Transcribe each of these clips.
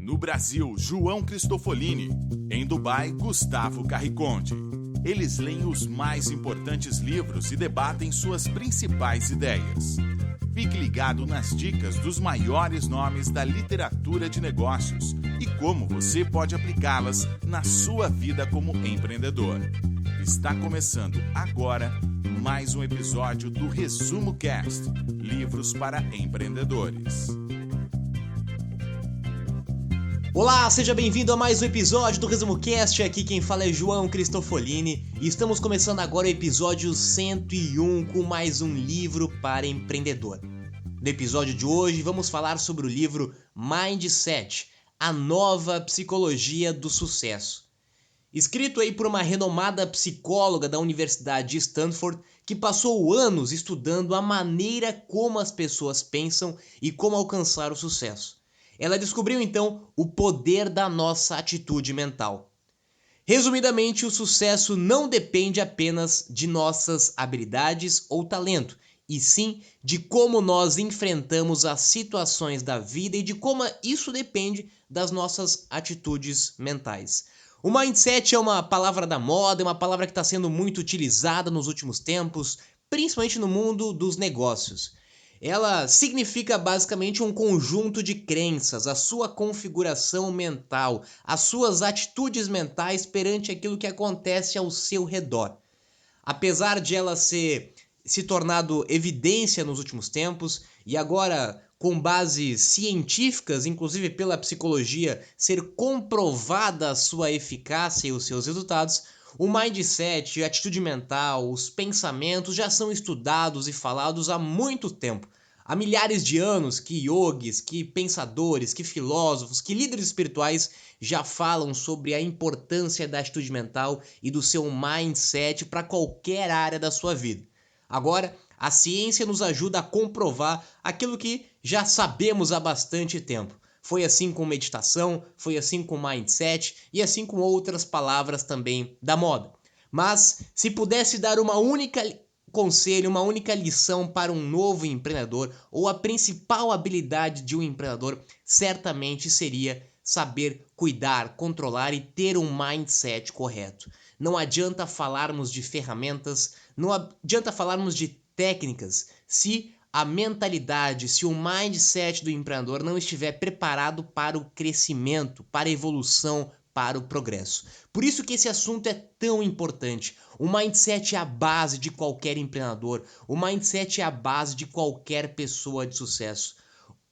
No Brasil, João Cristofolini. Em Dubai, Gustavo Carriconde. Eles leem os mais importantes livros e debatem suas principais ideias. Fique ligado nas dicas dos maiores nomes da literatura de negócios e como você pode aplicá-las na sua vida como empreendedor. Está começando agora mais um episódio do Resumo Cast, livros para empreendedores. Olá, seja bem-vindo a mais um episódio do Resumo Cast. Aqui quem fala é João Cristofolini e estamos começando agora o episódio 101 com mais um livro para empreendedor. No episódio de hoje vamos falar sobre o livro Mindset, a nova psicologia do sucesso. Escrito aí por uma renomada psicóloga da Universidade de Stanford que passou anos estudando a maneira como as pessoas pensam e como alcançar o sucesso. Ela descobriu então o poder da nossa atitude mental. Resumidamente, o sucesso não depende apenas de nossas habilidades ou talento, e sim de como nós enfrentamos as situações da vida e de como isso depende das nossas atitudes mentais. O mindset é uma palavra da moda, é uma palavra que está sendo muito utilizada nos últimos tempos, principalmente no mundo dos negócios. Ela significa basicamente um conjunto de crenças, a sua configuração mental, as suas atitudes mentais perante aquilo que acontece ao seu redor. Apesar de ela se tornado evidência nos últimos tempos e agora com bases científicas, inclusive pela psicologia, ser comprovada a sua eficácia e os seus resultados, o mindset, a atitude mental, os pensamentos já são estudados e falados há muito tempo. Há milhares de anos que yogis, que pensadores, que filósofos, que líderes espirituais já falam sobre a importância da atitude mental e do seu mindset para qualquer área da sua vida. Agora, a ciência nos ajuda a comprovar aquilo que já sabemos há bastante tempo. Foi assim com meditação, foi assim com mindset e assim com outras palavras também da moda. Mas se pudesse dar uma única conselho, uma única lição para um novo empreendedor ou a principal habilidade de um empreendedor, certamente seria saber cuidar, controlar e ter um mindset correto. Não adianta falarmos de ferramentas, não adianta falarmos de técnicas se a mentalidade, se o mindset do empreendedor não estiver preparado para o crescimento, para a evolução, para o progresso. Por isso que esse assunto é tão importante. O mindset é a base de qualquer empreendedor. O mindset é a base de qualquer pessoa de sucesso.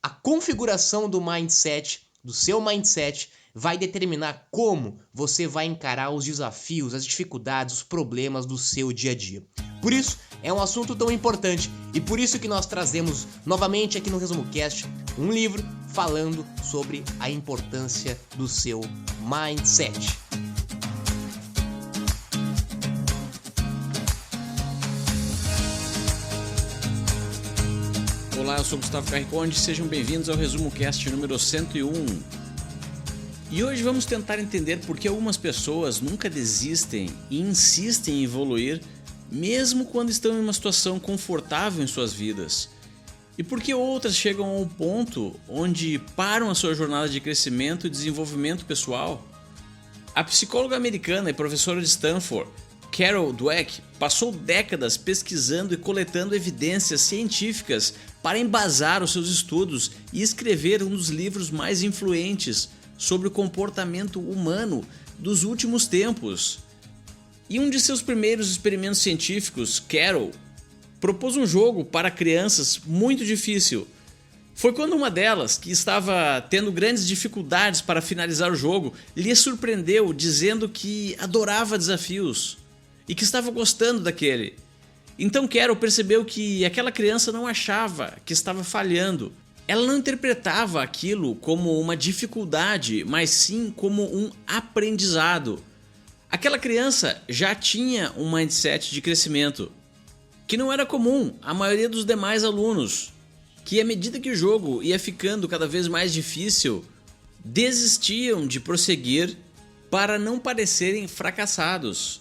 A configuração do mindset, do seu mindset, vai determinar como você vai encarar os desafios, as dificuldades, os problemas do seu dia a dia. Por isso, é um assunto tão importante e por isso que nós trazemos novamente aqui no Resumo Cast um livro falando sobre a importância do seu mindset. Olá, eu sou Gustavo Carriconde, sejam bem-vindos ao Resumo Cast número 101. E hoje vamos tentar entender por que algumas pessoas nunca desistem e insistem em evoluir mesmo quando estão em uma situação confortável em suas vidas. E por que outras chegam a um ponto onde param a sua jornada de crescimento e desenvolvimento pessoal? A psicóloga americana e professora de Stanford, Carol Dweck, passou décadas pesquisando e coletando evidências científicas para embasar os seus estudos e escrever um dos livros mais influentes sobre o comportamento humano dos últimos tempos. Em um de seus primeiros experimentos científicos, Carol propôs um jogo para crianças muito difícil. Foi quando uma delas, que estava tendo grandes dificuldades para finalizar o jogo, lhe surpreendeu dizendo que adorava desafios e que estava gostando daquele. Então Carol percebeu que aquela criança não achava que estava falhando. Ela não interpretava aquilo como uma dificuldade, mas sim como um aprendizado. Aquela criança já tinha um mindset de crescimento, que não era comum à maioria dos demais alunos, que à medida que o jogo ia ficando cada vez mais difícil, desistiam de prosseguir para não parecerem fracassados.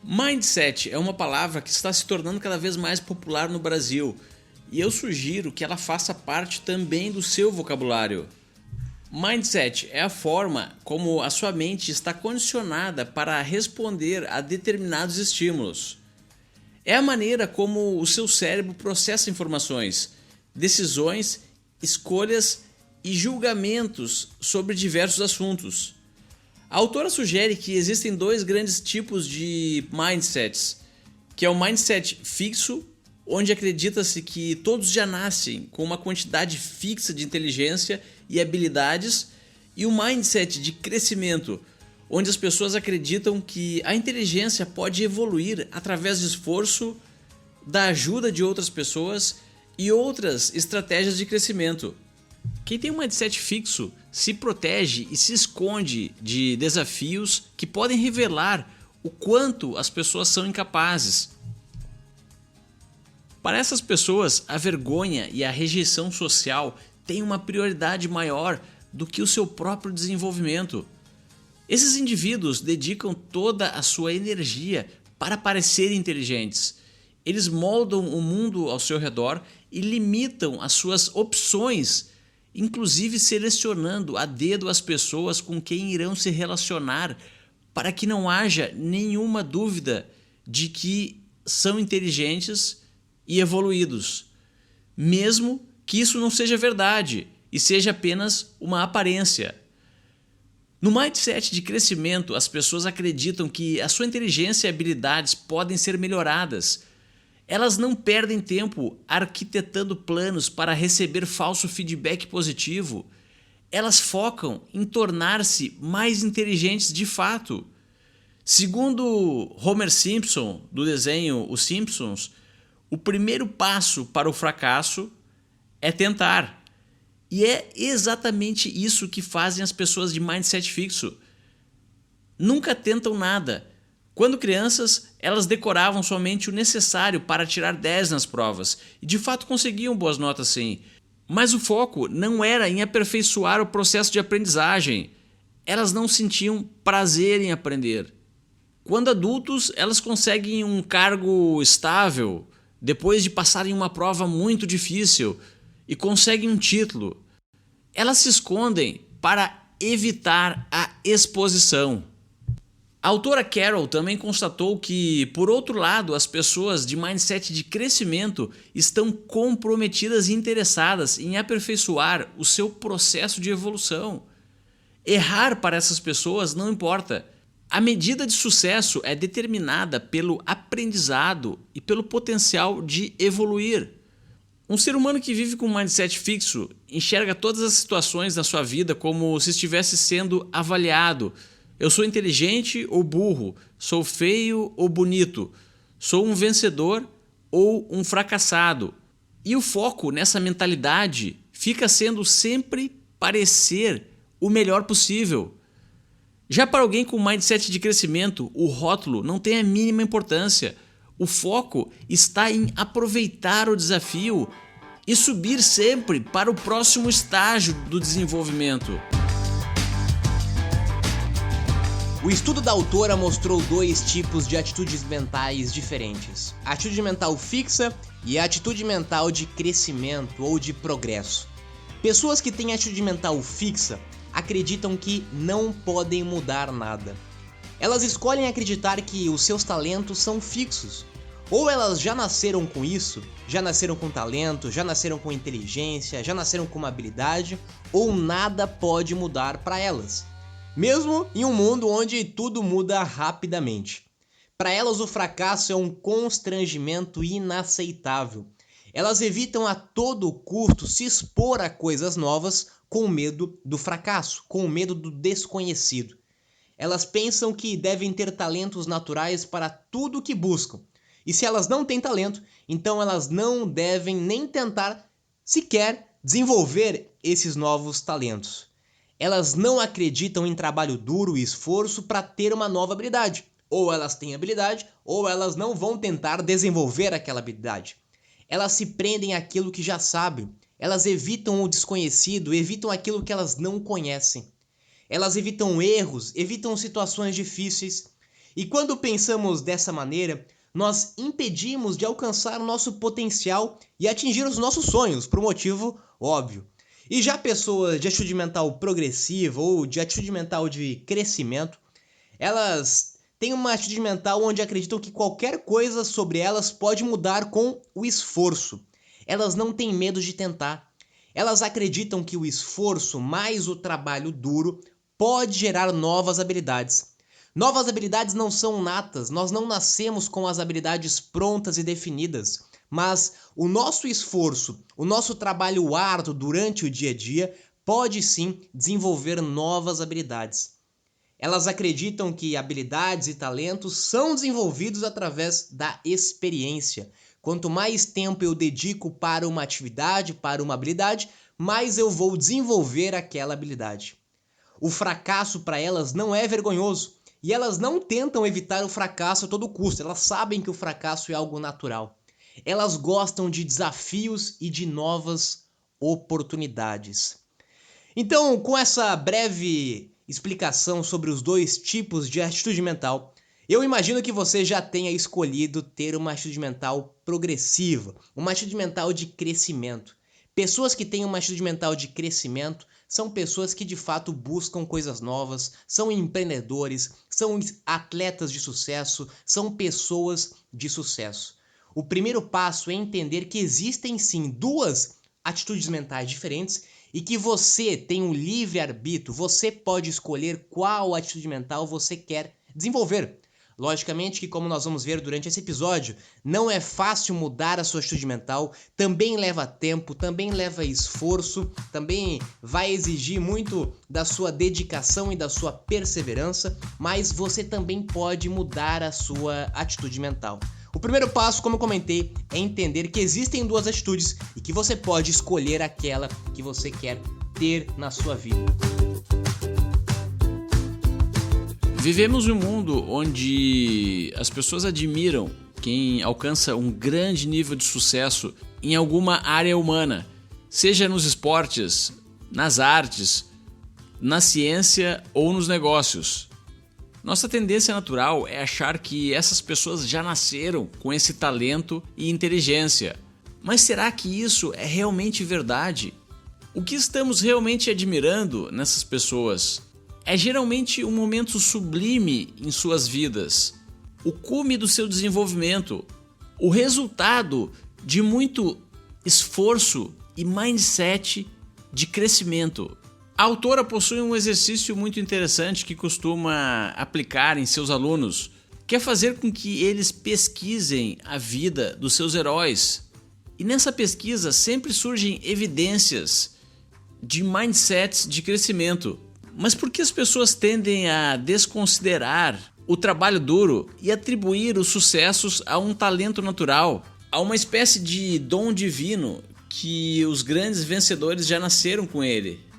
Mindset é uma palavra que está se tornando cada vez mais popular no Brasil, e eu sugiro que ela faça parte também do seu vocabulário. Mindset é a forma como a sua mente está condicionada para responder a determinados estímulos. É a maneira como o seu cérebro processa informações, decisões, escolhas e julgamentos sobre diversos assuntos. A autora sugere que existem dois grandes tipos de mindsets, que é o mindset fixo, onde acredita-se que todos já nascem com uma quantidade fixa de inteligência e habilidades, e o mindset de crescimento, onde as pessoas acreditam que a inteligência pode evoluir através de esforço, da ajuda de outras pessoas e outras estratégias de crescimento. Quem tem um mindset fixo se protege e se esconde de desafios que podem revelar o quanto as pessoas são incapazes. Para essas pessoas, a vergonha e a rejeição social têm uma prioridade maior do que o seu próprio desenvolvimento. Esses indivíduos dedicam toda a sua energia para parecerem inteligentes. Eles moldam o mundo ao seu redor e limitam as suas opções, inclusive selecionando a dedo as pessoas com quem irão se relacionar, para que não haja nenhuma dúvida de que são inteligentes e evoluídos, mesmo que isso não seja verdade e seja apenas uma aparência. No mindset de crescimento, as pessoas acreditam que a sua inteligência e habilidades podem ser melhoradas. Elas não perdem tempo arquitetando planos para receber falso feedback positivo. Elas focam em tornar-se mais inteligentes de fato. Segundo Homer Simpson, do desenho Os Simpsons, o primeiro passo para o fracasso é tentar. E é exatamente isso que fazem as pessoas de mindset fixo. Nunca tentam nada. Quando crianças, elas decoravam somente o necessário para tirar 10 nas provas, e de fato conseguiam boas notas sim. Mas o foco não era em aperfeiçoar o processo de aprendizagem. Elas não sentiam prazer em aprender. Quando adultos, elas conseguem um cargo estável, depois de passarem uma prova muito difícil, e conseguem um título. Elas se escondem para evitar a exposição. A autora Carol também constatou que, por outro lado, as pessoas de mindset de crescimento estão comprometidas e interessadas em aperfeiçoar o seu processo de evolução. Errar para essas pessoas não importa. A medida de sucesso é determinada pelo aprendizado e pelo potencial de evoluir. Um ser humano que vive com um mindset fixo enxerga todas as situações da sua vida como se estivesse sendo avaliado. Eu sou inteligente ou burro? Sou feio ou bonito? Sou um vencedor ou um fracassado? E o foco nessa mentalidade fica sendo sempre parecer o melhor possível. Já para alguém com mindset de crescimento, o rótulo não tem a mínima importância. O foco está em aproveitar o desafio e subir sempre para o próximo estágio do desenvolvimento. O estudo da autora mostrou dois tipos de atitudes mentais diferentes: a atitude mental fixa e a atitude mental de crescimento ou de progresso. Pessoas que têm atitude mental fixa acreditam que não podem mudar nada. Elas escolhem acreditar que os seus talentos são fixos. Ou elas já nasceram com isso, já nasceram com talento, já nasceram com inteligência, já nasceram com uma habilidade, ou nada pode mudar para elas. Mesmo em um mundo onde tudo muda rapidamente. Para elas, o fracasso é um constrangimento inaceitável. Elas evitam a todo custo se expor a coisas novas com medo do fracasso, com medo do desconhecido. Elas pensam que devem ter talentos naturais para tudo o que buscam. E se elas não têm talento, então elas não devem nem tentar sequer desenvolver esses novos talentos. Elas não acreditam em trabalho duro e esforço para ter uma nova habilidade. Ou elas têm habilidade, ou elas não vão tentar desenvolver aquela habilidade. Elas se prendem àquilo que já sabem. Elas evitam o desconhecido, evitam aquilo que elas não conhecem. Elas evitam erros, evitam situações difíceis. E quando pensamos dessa maneira, nós impedimos de alcançar o nosso potencial e atingir os nossos sonhos, por um motivo óbvio. E já pessoas de atitude mental progressiva ou de atitude mental de crescimento, elas têm uma atitude mental onde acreditam que qualquer coisa sobre elas pode mudar com o esforço. Elas não têm medo de tentar. Elas acreditam que o esforço mais o trabalho duro pode gerar novas habilidades. Novas habilidades não são natas, nós não nascemos com as habilidades prontas e definidas, mas o nosso esforço, o nosso trabalho árduo durante o dia a dia pode sim desenvolver novas habilidades. Elas acreditam que habilidades e talentos são desenvolvidos através da experiência. Quanto mais tempo eu dedico para uma atividade, para uma habilidade, mais eu vou desenvolver aquela habilidade. O fracasso para elas não é vergonhoso e elas não tentam evitar o fracasso a todo custo. Elas sabem que o fracasso é algo natural. Elas gostam de desafios e de novas oportunidades. Então, com essa breve explicação sobre os dois tipos de atitude mental, eu imagino que você já tenha escolhido ter uma atitude mental progressiva, uma atitude mental de crescimento. Pessoas que têm uma atitude mental de crescimento são pessoas que de fato buscam coisas novas, são empreendedores, são atletas de sucesso, são pessoas de sucesso. O primeiro passo é entender que existem sim duas atitudes mentais diferentes e que você tem um livre-arbítrio, você pode escolher qual atitude mental você quer desenvolver. Logicamente que, como nós vamos ver durante esse episódio, não é fácil mudar a sua atitude mental, também leva tempo, também leva esforço, também vai exigir muito da sua dedicação e da sua perseverança, mas você também pode mudar a sua atitude mental. O primeiro passo, como eu comentei, é entender que existem duas atitudes e que você pode escolher aquela que você quer ter na sua vida. Vivemos um mundo onde as pessoas admiram quem alcança um grande nível de sucesso em alguma área humana, seja nos esportes, nas artes, na ciência ou nos negócios. Nossa tendência natural é achar que essas pessoas já nasceram com esse talento e inteligência. Mas será que isso é realmente verdade? O que estamos realmente admirando nessas pessoas? É geralmente um momento sublime em suas vidas, o cume do seu desenvolvimento, o resultado de muito esforço e mindset de crescimento. A autora possui um exercício muito interessante que costuma aplicar em seus alunos, que é fazer com que eles pesquisem a vida dos seus heróis. E nessa pesquisa sempre surgem evidências de mindsets de crescimento. Mas por que as pessoas tendem a desconsiderar o trabalho duro e atribuir os sucessos a um talento natural, a uma espécie de dom divino que os grandes vencedores já nasceram com ele?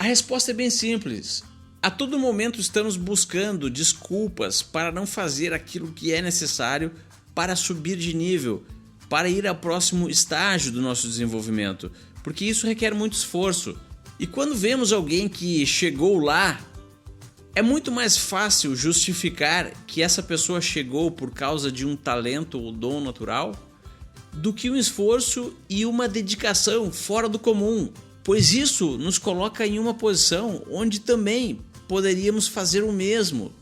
A resposta é bem simples. A todo momento estamos buscando desculpas para não fazer aquilo que é necessário para subir de nível, para ir ao próximo estágio do nosso desenvolvimento, porque isso requer muito esforço. E quando vemos alguém que chegou lá, é muito mais fácil justificar que essa pessoa chegou por causa de um talento ou dom natural do que um esforço e uma dedicação fora do comum, pois isso nos coloca em uma posição onde também poderíamos fazer o mesmo.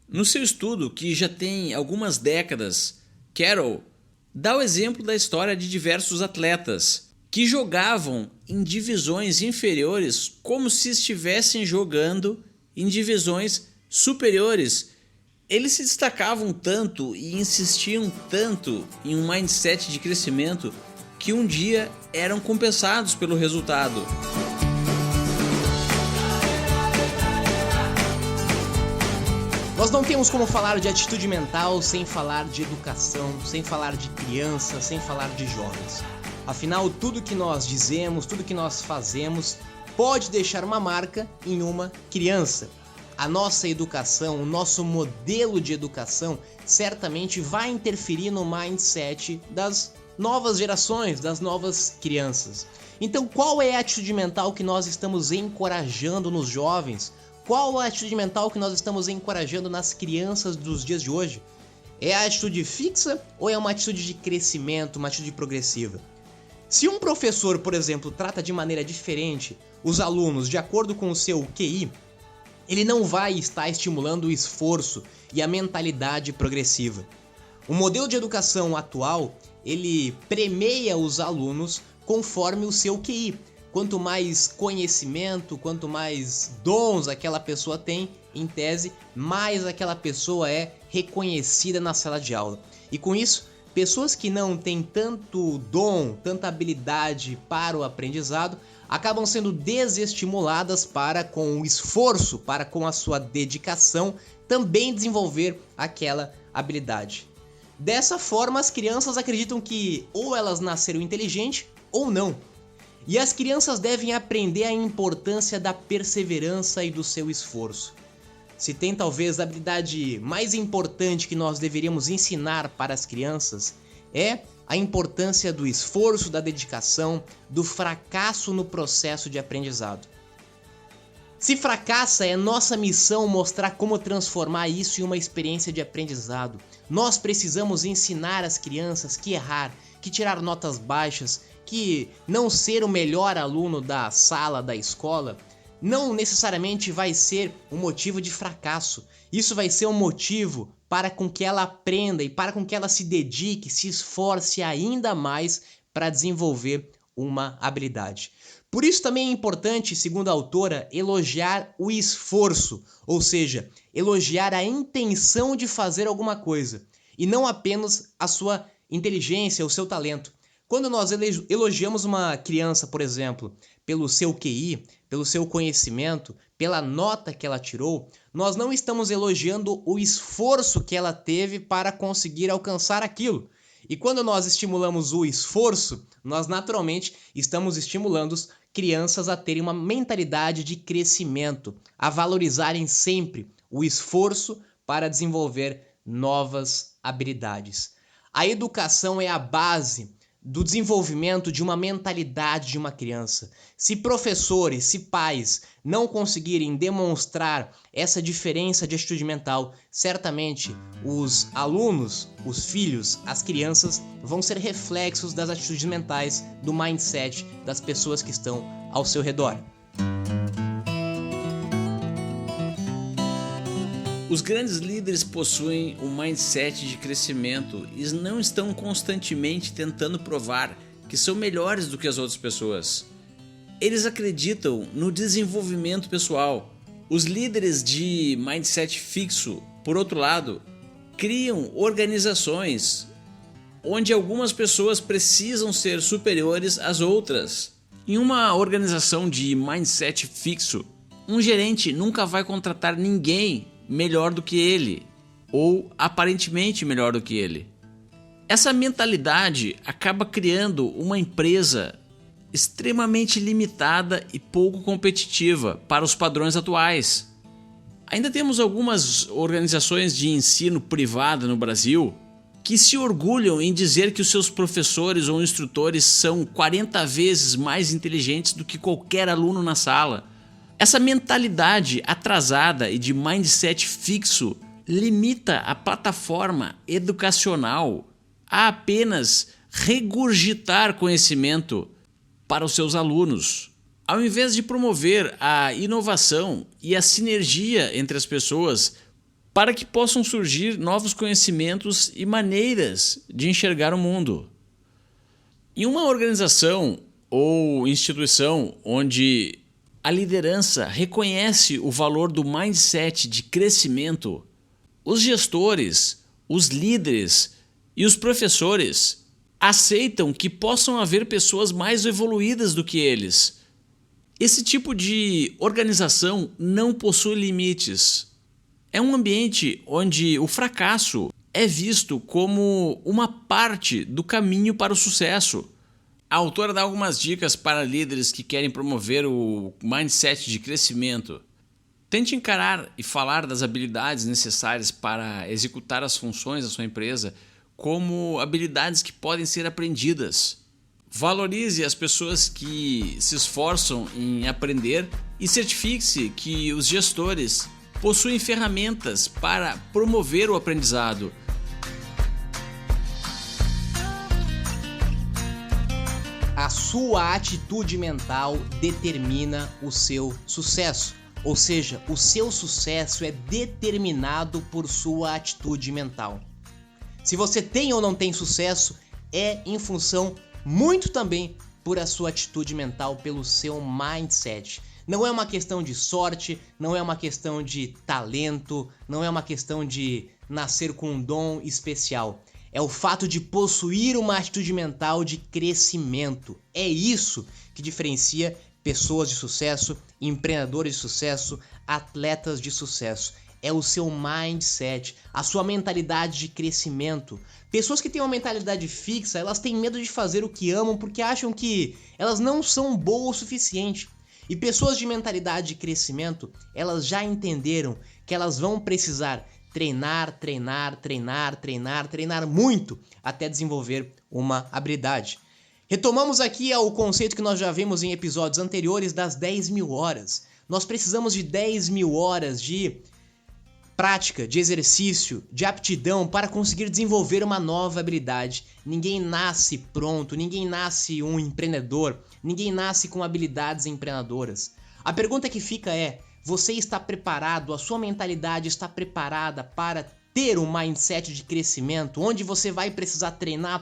No seu estudo, que já tem algumas décadas, Carroll dá o exemplo da história de diversos atletas que jogavam em divisões inferiores como se estivessem jogando em divisões superiores. Eles se destacavam tanto e insistiam tanto em um mindset de crescimento que um dia eram compensados pelo resultado. Nós não temos como falar de atitude mental sem falar de educação, sem falar de criança, sem falar de jovens. Afinal, tudo que nós dizemos, tudo que nós fazemos pode deixar uma marca em uma criança. A nossa educação, o nosso modelo de educação certamente vai interferir no mindset das novas gerações, das novas crianças. Então, qual é a atitude mental que nós estamos encorajando nos jovens? Qual a atitude mental que nós estamos encorajando nas crianças dos dias de hoje? É a atitude fixa ou é uma atitude de crescimento, uma atitude progressiva? Se um professor, por exemplo, trata de maneira diferente os alunos de acordo com o seu QI, ele não vai estar estimulando o esforço e a mentalidade progressiva. O modelo de educação atual, ele premia os alunos conforme o seu QI. Quanto mais conhecimento, quanto mais dons aquela pessoa tem, em tese, mais aquela pessoa é reconhecida na sala de aula. E com isso, pessoas que não têm tanto dom, tanta habilidade para o aprendizado, acabam sendo desestimuladas para, com o esforço, para com a sua dedicação, também desenvolver aquela habilidade. Dessa forma, as crianças acreditam que ou elas nasceram inteligentes ou não. E as crianças devem aprender a importância da perseverança e do seu esforço. Se tem talvez a habilidade mais importante que nós deveríamos ensinar para as crianças, é a importância do esforço, da dedicação, do fracasso no processo de aprendizado. Se fracassa, é nossa missão mostrar como transformar isso em uma experiência de aprendizado. Nós precisamos ensinar as crianças que errar, que tirar notas baixas, que não ser o melhor aluno da sala, da escola, não necessariamente vai ser um motivo de fracasso. Isso vai ser um motivo para com que ela aprenda e para com que ela se dedique, se esforce ainda mais para desenvolver uma habilidade. Por isso também é importante, segundo a autora, elogiar o esforço, ou seja, elogiar a intenção de fazer alguma coisa, e não apenas a sua inteligência, o seu talento. Quando nós elogiamos uma criança, por exemplo, pelo seu QI, pelo seu conhecimento, pela nota que ela tirou, nós não estamos elogiando o esforço que ela teve para conseguir alcançar aquilo. E quando nós estimulamos o esforço, nós naturalmente estamos estimulando as crianças a terem uma mentalidade de crescimento, a valorizarem sempre o esforço para desenvolver novas habilidades. A educação é a base do desenvolvimento de uma mentalidade de uma criança. Se professores, se pais não conseguirem demonstrar essa diferença de atitude mental, certamente os alunos, os filhos, as crianças vão ser reflexos das atitudes mentais, do mindset das pessoas que estão ao seu redor. Os grandes líderes possuem um mindset de crescimento e não estão constantemente tentando provar que são melhores do que as outras pessoas. Eles acreditam no desenvolvimento pessoal. Os líderes de mindset fixo, por outro lado, criam organizações onde algumas pessoas precisam ser superiores às outras. Em uma organização de mindset fixo, um gerente nunca vai contratar ninguém melhor do que ele, ou aparentemente melhor do que ele. Essa mentalidade acaba criando uma empresa extremamente limitada e pouco competitiva para os padrões atuais. Ainda temos algumas organizações de ensino privada no Brasil que se orgulham em dizer que os seus professores ou instrutores são 40 vezes mais inteligentes do que qualquer aluno na sala. Essa mentalidade atrasada e de mindset fixo limita a plataforma educacional a apenas regurgitar conhecimento para os seus alunos, ao invés de promover a inovação e a sinergia entre as pessoas para que possam surgir novos conhecimentos e maneiras de enxergar o mundo. Em uma organização ou instituição onde a liderança reconhece o valor do mindset de crescimento, os gestores, os líderes e os professores aceitam que possam haver pessoas mais evoluídas do que eles. Esse tipo de organização não possui limites. É um ambiente onde o fracasso é visto como uma parte do caminho para o sucesso. A autora dá algumas dicas para líderes que querem promover o mindset de crescimento. Tente encarar e falar das habilidades necessárias para executar as funções da sua empresa como habilidades que podem ser aprendidas. Valorize as pessoas que se esforçam em aprender e certifique-se que os gestores possuem ferramentas para promover o aprendizado. A sua atitude mental determina o seu sucesso. Ou seja, o seu sucesso é determinado por sua atitude mental. Se você tem ou não tem sucesso, é em função muito também por a sua atitude mental, pelo seu mindset. Não é uma questão de sorte, não é uma questão de talento, não é uma questão de nascer com um dom especial. É o fato de possuir uma atitude mental de crescimento. É isso que diferencia pessoas de sucesso, empreendedores de sucesso, atletas de sucesso. É o seu mindset, a sua mentalidade de crescimento. Pessoas que têm uma mentalidade fixa, elas têm medo de fazer o que amam porque acham que elas não são boas o suficiente. E pessoas de mentalidade de crescimento, elas já entenderam que elas vão precisar treinar muito até desenvolver uma habilidade. Retomamos aqui o conceito que nós já vimos em episódios anteriores das 10.000 horas. Nós precisamos de 10.000 horas de prática, de exercício, de aptidão para conseguir desenvolver uma nova habilidade. Ninguém nasce pronto, ninguém nasce um empreendedor, ninguém nasce com habilidades empreendedoras. A pergunta que fica é: você está preparado, a sua mentalidade está preparada para ter um mindset de crescimento, onde você vai precisar treinar,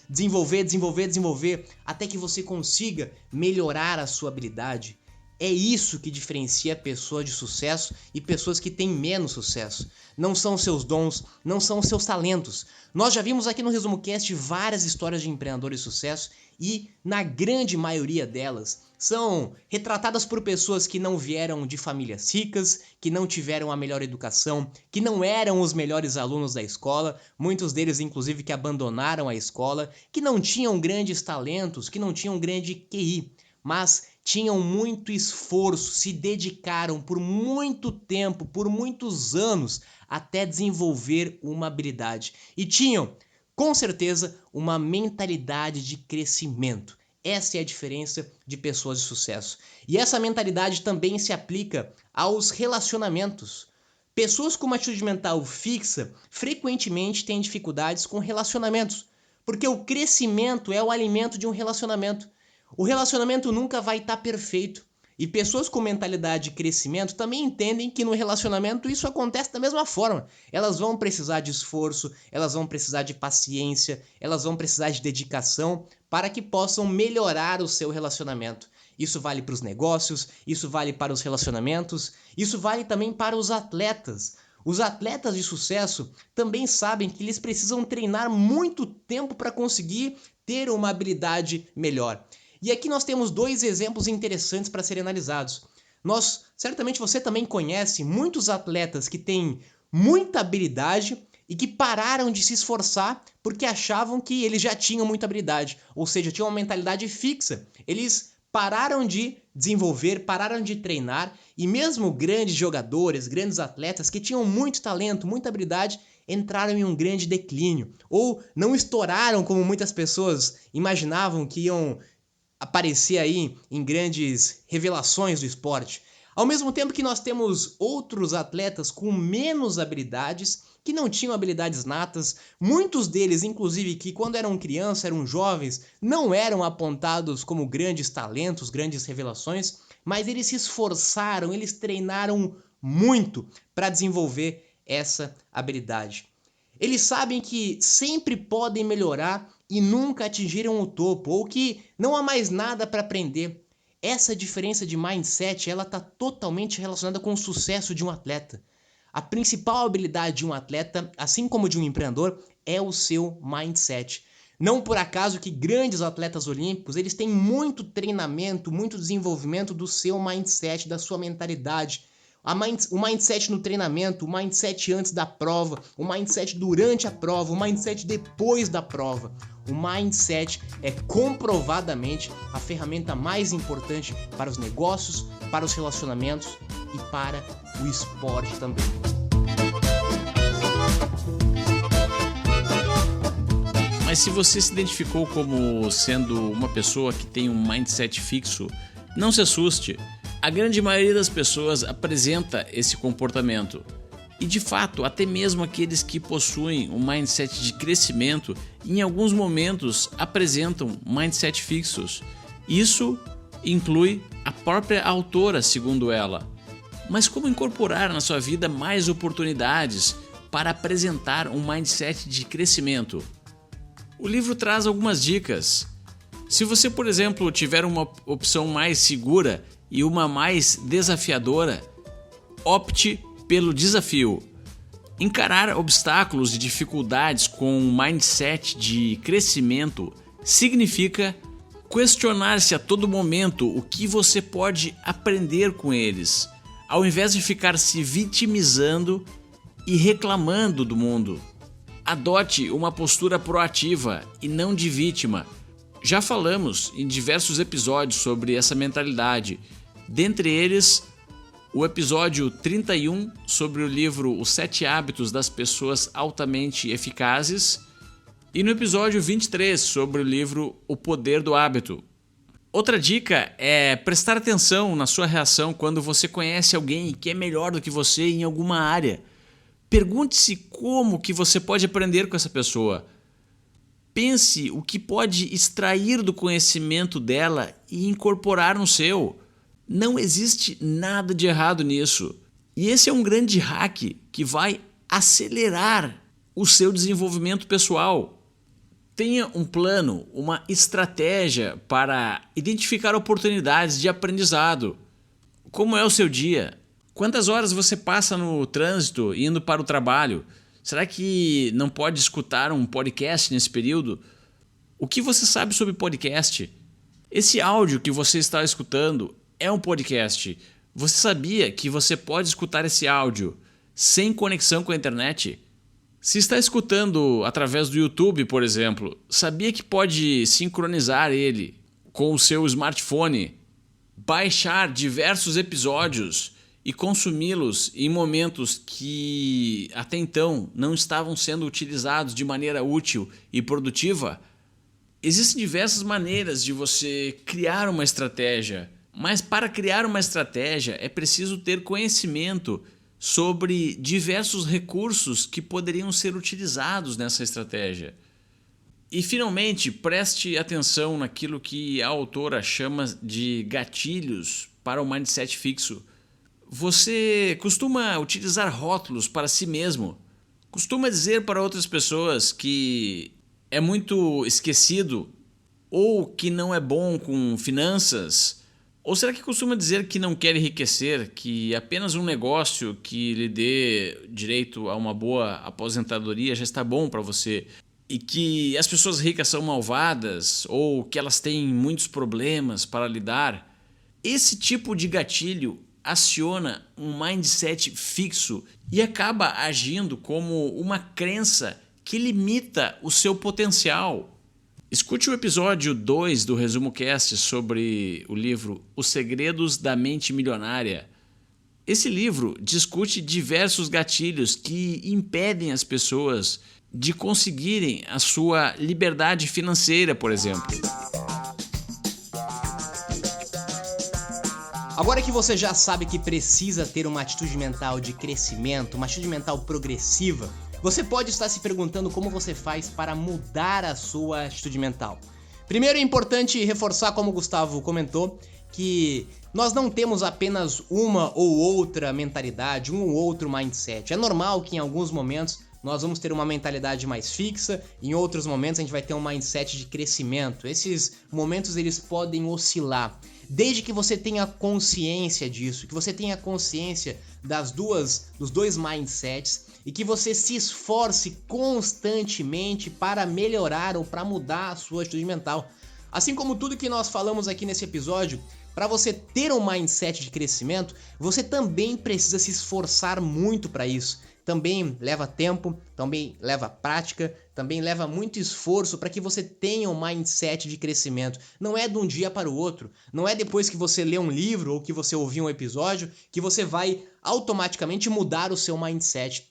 desenvolver, até que você consiga melhorar a sua habilidade? É isso que diferencia pessoas de sucesso e pessoas que têm menos sucesso. Não são seus dons, não são seus talentos. Nós já vimos aqui no Resumo Cast várias histórias de empreendedores de sucesso e, na grande maioria delas, são retratadas por pessoas que não vieram de famílias ricas, que não tiveram a melhor educação, que não eram os melhores alunos da escola, muitos deles inclusive que abandonaram a escola, que não tinham grandes talentos, que não tinham grande QI, mas tinham muito esforço, se dedicaram por muito tempo, por muitos anos, até desenvolver uma habilidade. E tinham, com certeza, uma mentalidade de crescimento. Essa é a diferença de pessoas de sucesso. E essa mentalidade também se aplica aos relacionamentos. Pessoas com uma atitude mental fixa frequentemente têm dificuldades com relacionamentos, porque o crescimento é o alimento de um relacionamento. O relacionamento nunca vai estar perfeito. E pessoas com mentalidade de crescimento também entendem que no relacionamento isso acontece da mesma forma. Elas vão precisar de esforço, elas vão precisar de paciência, elas vão precisar de dedicação para que possam melhorar o seu relacionamento. Isso vale para os negócios, isso vale para os relacionamentos, isso vale também para os atletas. Os atletas de sucesso também sabem que eles precisam treinar muito tempo para conseguir ter uma habilidade melhor. E aqui nós temos dois exemplos interessantes para serem analisados. Certamente você também conhece muitos atletas que têm muita habilidade e que pararam de se esforçar porque achavam que eles já tinham muita habilidade, ou seja, tinham uma mentalidade fixa. Eles pararam de desenvolver, pararam de treinar, e mesmo grandes jogadores, grandes atletas que tinham muito talento, muita habilidade, entraram em um grande declínio, ou não estouraram como muitas pessoas imaginavam que iam aparecer aí em grandes revelações do esporte. Ao mesmo tempo que nós temos outros atletas com menos habilidades, que não tinham habilidades natas, muitos deles, inclusive, que quando eram crianças, eram jovens, não eram apontados como grandes talentos, grandes revelações, mas eles se esforçaram, eles treinaram muito para desenvolver essa habilidade. Eles sabem que sempre podem melhorar e nunca atingiram o topo, ou que não há mais nada para aprender. Essa diferença de mindset, ela está totalmente relacionada com o sucesso de um atleta. A principal habilidade de um atleta, assim como de um empreendedor, é o seu mindset. Não por acaso que grandes atletas olímpicos, eles têm muito treinamento, muito desenvolvimento do seu mindset, da sua mentalidade. O mindset no treinamento, o mindset antes da prova, o mindset durante a prova, o mindset depois da prova. O mindset é comprovadamente a ferramenta mais importante para os negócios, para os relacionamentos e para o esporte também. Mas se você se identificou como sendo uma pessoa que tem um mindset fixo, não se assuste. A grande maioria das pessoas apresenta esse comportamento. E de fato, até mesmo aqueles que possuem um mindset de crescimento, em alguns momentos apresentam mindset fixos. Isso inclui a própria autora, segundo ela. Mas como incorporar na sua vida mais oportunidades para apresentar um mindset de crescimento? O livro traz algumas dicas. Se você, por exemplo, tiver uma opção mais segura e uma mais desafiadora, opte pelo desafio. Encarar obstáculos e dificuldades com um mindset de crescimento significa questionar-se a todo momento o que você pode aprender com eles, ao invés de ficar se vitimizando e reclamando do mundo. Adote uma postura proativa e não de vítima. Já falamos em diversos episódios sobre essa mentalidade, dentre eles o episódio 31 sobre o livro Os 7 Hábitos das Pessoas Altamente Eficazes e no episódio 23 sobre o livro O Poder do Hábito. Outra dica é prestar atenção na sua reação quando você conhece alguém que é melhor do que você em alguma área. Pergunte-se como que você pode aprender com essa pessoa. Pense o que pode extrair do conhecimento dela e incorporar no seu. Não existe nada de errado nisso. E esse é um grande hack que vai acelerar o seu desenvolvimento pessoal. Tenha um plano, uma estratégia para identificar oportunidades de aprendizado. Como é o seu dia? Quantas horas você passa no trânsito indo para o trabalho? Será que não pode escutar um podcast nesse período? O que você sabe sobre podcast? Esse áudio que você está escutando é um podcast. Você sabia que você pode escutar esse áudio sem conexão com a internet? Se está escutando através do YouTube, por exemplo, sabia que pode sincronizar ele com o seu smartphone, baixar diversos episódios e consumi-los em momentos que até então não estavam sendo utilizados de maneira útil e produtiva? Existem diversas maneiras de você criar uma estratégia. Mas para criar uma estratégia é preciso ter conhecimento sobre diversos recursos que poderiam ser utilizados nessa estratégia. E finalmente, preste atenção naquilo que a autora chama de gatilhos para o mindset fixo. Você costuma utilizar rótulos para si mesmo? Costuma dizer para outras pessoas que é muito esquecido ou que não é bom com finanças? Ou será que costuma dizer que não quer enriquecer, que apenas um negócio que lhe dê direito a uma boa aposentadoria já está bom para você? E que as pessoas ricas são malvadas ou que elas têm muitos problemas para lidar? Esse tipo de gatilho aciona um mindset fixo e acaba agindo como uma crença que limita o seu potencial. Escute o episódio 2 do Resumo Cast sobre o livro Os Segredos da Mente Milionária. Esse livro discute diversos gatilhos que impedem as pessoas de conseguirem a sua liberdade financeira, por exemplo. Agora que você já sabe que precisa ter uma atitude mental de crescimento, uma atitude mental progressiva, você pode estar se perguntando como você faz para mudar a sua atitude mental. Primeiro é importante reforçar, como o Gustavo comentou, que nós não temos apenas uma ou outra mentalidade, um ou outro mindset. É normal que em alguns momentos nós vamos ter uma mentalidade mais fixa, em outros momentos a gente vai ter um mindset de crescimento. Esses momentos eles podem oscilar. Desde que você tenha consciência disso, que você tenha consciência dos dois mindsets e que você se esforce constantemente para melhorar ou para mudar a sua atitude mental. Assim como tudo que nós falamos aqui nesse episódio, para você ter um mindset de crescimento, você também precisa se esforçar muito para isso. Também leva tempo, também leva prática, também leva muito esforço para que você tenha um mindset de crescimento. Não é de um dia para o outro, não é depois que você lê um livro ou que você ouvir um episódio que você vai automaticamente mudar o seu mindset.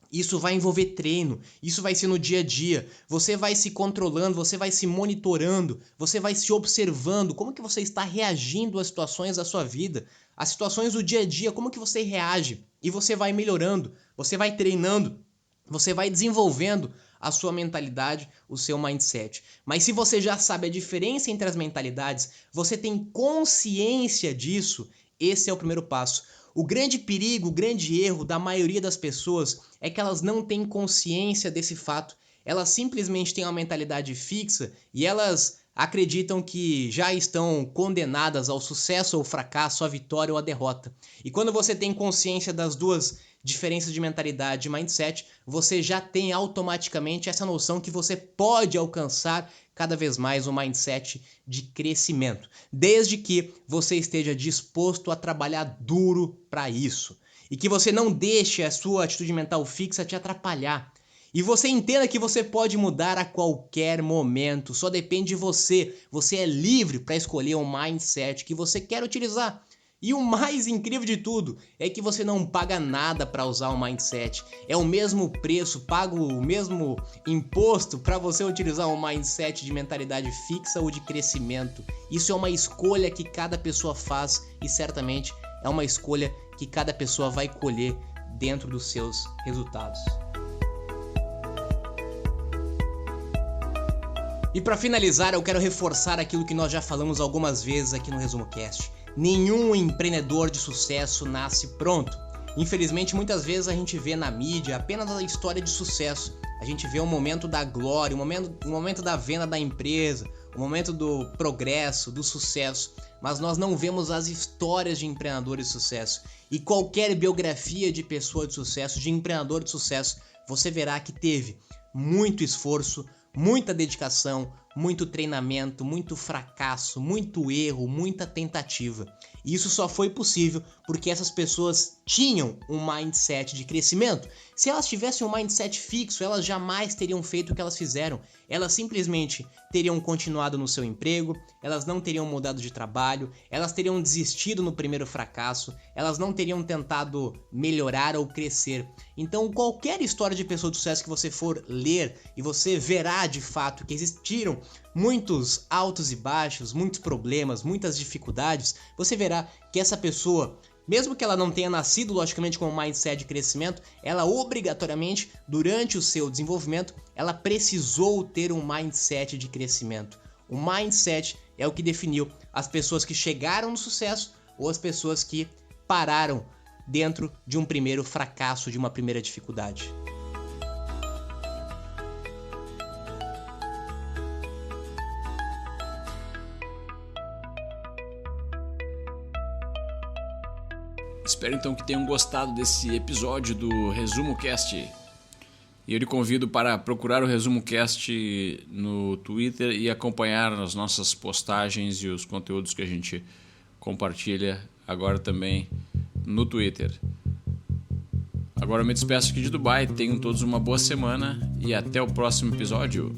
Isso vai envolver treino, isso vai ser no dia a dia, você vai se controlando, você vai se monitorando, você vai se observando, como que você está reagindo às situações da sua vida, às situações do dia a dia, como que você reage, e você vai melhorando, Você vai treinando, você vai desenvolvendo a sua mentalidade, o seu mindset. Mas se você já sabe a diferença entre as mentalidades, você tem consciência disso, esse é o primeiro passo. O grande perigo, o grande erro da maioria das pessoas é que elas não têm consciência desse fato. Elas simplesmente têm uma mentalidade fixa e elas acreditam que já estão condenadas ao sucesso ou fracasso, à vitória ou à derrota. E quando você tem consciência das duas diferenças de mentalidade e mindset, você já tem automaticamente essa noção que você pode alcançar cada vez mais um mindset de crescimento, desde que você esteja disposto a trabalhar duro para isso e que você não deixe a sua atitude mental fixa te atrapalhar. E você entenda que você pode mudar a qualquer momento, só depende de você. Você é livre para escolher um mindset que você quer utilizar. E o mais incrível de tudo é que você não paga nada para usar um mindset. É o mesmo preço, paga o mesmo imposto para você utilizar um mindset de mentalidade fixa ou de crescimento. Isso é uma escolha que cada pessoa faz e certamente é uma escolha que cada pessoa vai colher dentro dos seus resultados. E para finalizar, eu quero reforçar aquilo que nós já falamos algumas vezes aqui no Resumo Cast. Nenhum empreendedor de sucesso nasce pronto. Infelizmente, muitas vezes a gente vê na mídia apenas a história de sucesso. A gente vê o momento da glória, o momento da venda da empresa, o momento do progresso, do sucesso. Mas nós não vemos as histórias de empreendedores de sucesso. E qualquer biografia de pessoa de sucesso, de empreendedor de sucesso, você verá que teve muito esforço, muita dedicação, muito treinamento, muito fracasso, muito erro, muita tentativa. E isso só foi possível porque essas pessoas tinham um mindset de crescimento. Se elas tivessem um mindset fixo, elas jamais teriam feito o que elas fizeram. Elas simplesmente teriam continuado no seu emprego, elas não teriam mudado de trabalho, elas teriam desistido no primeiro fracasso, elas não teriam tentado melhorar ou crescer. Então, qualquer história de pessoa de sucesso que você for ler e você verá de fato que existiram muitos altos e baixos, muitos problemas, muitas dificuldades, você verá que essa pessoa, mesmo que ela não tenha nascido logicamente com um mindset de crescimento, ela obrigatoriamente, durante o seu desenvolvimento, ela precisou ter um mindset de crescimento. O mindset é o que definiu as pessoas que chegaram no sucesso ou as pessoas que pararam dentro de um primeiro fracasso, de uma primeira dificuldade. Espero então que tenham gostado desse episódio do Resumo Cast. E eu lhe convido para procurar o Resumo Cast no Twitter e acompanhar as nossas postagens e os conteúdos que a gente compartilha agora também no Twitter. Agora eu me despeço aqui de Dubai. Tenham todos uma boa semana e até o próximo episódio.